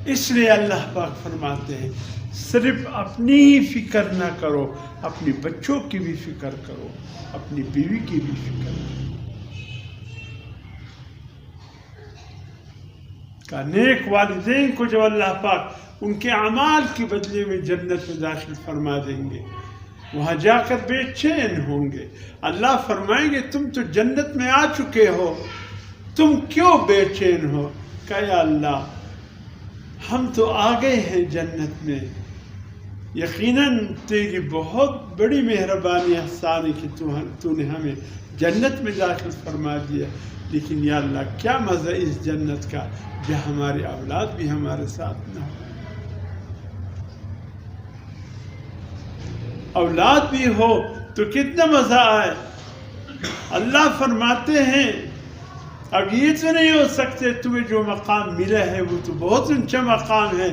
اس لیے اللہ پاک فرماتے ہیں صرف اپنی ہی فکر نہ کرو، اپنی بچوں کی بھی فکر کرو، اپنی بیوی کی بھی فکر کرو۔ کہ نیک والدین کو جو اللہ پاک ان کے اعمال کی بدلے میں جنت میں داخل فرما دیں گے، وہاں جا کر بے چین ہوں گے۔ اللہ فرمائیں گے تم تو جنت میں آ چکے ہو، تم کیوں بے چین ہو؟ کہ یا اللہ ہم تو آ گئے ہیں جنت میں، یقیناً تیری بہت بڑی مہربانی احسان ہے کہ تو نے ہمیں جنت میں داخل فرما دیا، لیکن یا اللہ کیا مزہ اس جنت کا جہاں ہمارے اولاد بھی ہمارے ساتھ نہ ہو، اولاد بھی ہو تو کتنا مزہ آئے۔ اللہ فرماتے ہیں اب یہ تو نہیں ہو سکتے، تمہیں جو مقام ملا ہے وہ تو بہت اونچا مقام ہے،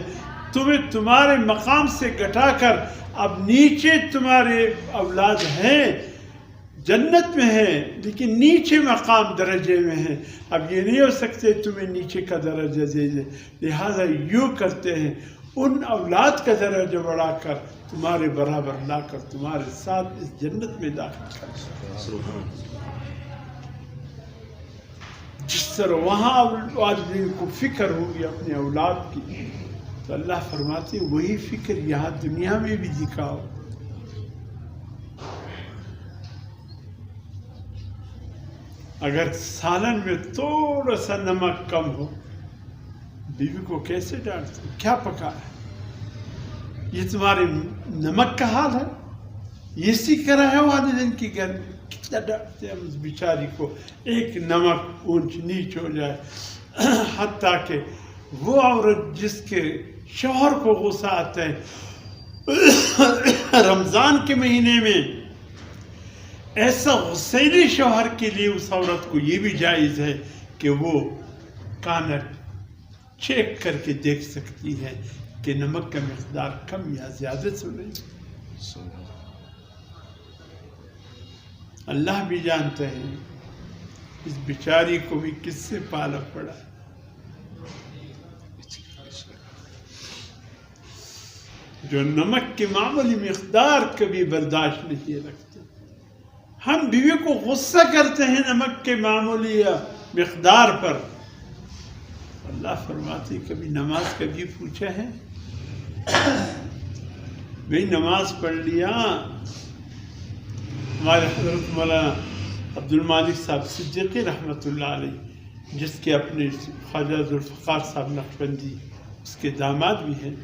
تمہیں تمہارے مقام سے گھٹا کر اب نیچے تمہارے اولاد ہیں، جنت میں ہیں لیکن نیچے مقام درجے میں ہیں، اب یہ نہیں ہو سکتے تمہیں نیچے کا درجہ دے دے، لہذا یوں کرتے ہیں ان اولاد کا درجہ بڑھا کر تمہارے برابر لا کر تمہارے ساتھ اس جنت میں داخل کر۔ جس طرح وہاں والدین کو فکر ہوگی اپنے اولاد کی، تو اللہ فرماتے ہیں وہی فکر یہاں دنیا میں بھی دکھاؤ۔ اگر سالن میں تھوڑا سا نمک کم ہو، بیوی کو کیسے ڈانٹتے ہو؟ کیا پکا ہے؟ یہ تمہارے نمک کا حال ہے؟ یہ سیکھ رہا ہے والدین کی گھر میں، کتنا ڈانٹتے ہیں اس بیچاری کو، ایک نمک اونچ نیچ ہو جائے، حتیٰ کہ وہ عورت جس کے شوہر کو غصہ آتا ہے رمضان کے مہینے میں، ایسا غصیلی شوہر کے لیے اس عورت کو یہ بھی جائز ہے کہ وہ کھانا چیک کر کے دیکھ سکتی ہے کہ نمک کا مقدار کم یا زیادہ تو نہیں۔ اللہ بھی جانتے ہیں اس بیچاری کو بھی کس سے پالا پڑا، جو نمک کی معمولی مقدار کبھی برداشت نہیں رکھتے۔ ہم بیوی کو غصہ کرتے ہیں نمک کے معمولی مقدار پر، اللہ فرماتے کبھی نماز کا بھی پوچھا ہے؟ بھئی نماز پڑھ لیا؟ ہمارے حضرت مولانا عبد المالک صاحب صدیقی رحمۃ اللہ علیہ، جس کے اپنے خواجہ ذوالفقار صاحب نقشبندی اس کے داماد بھی ہیں،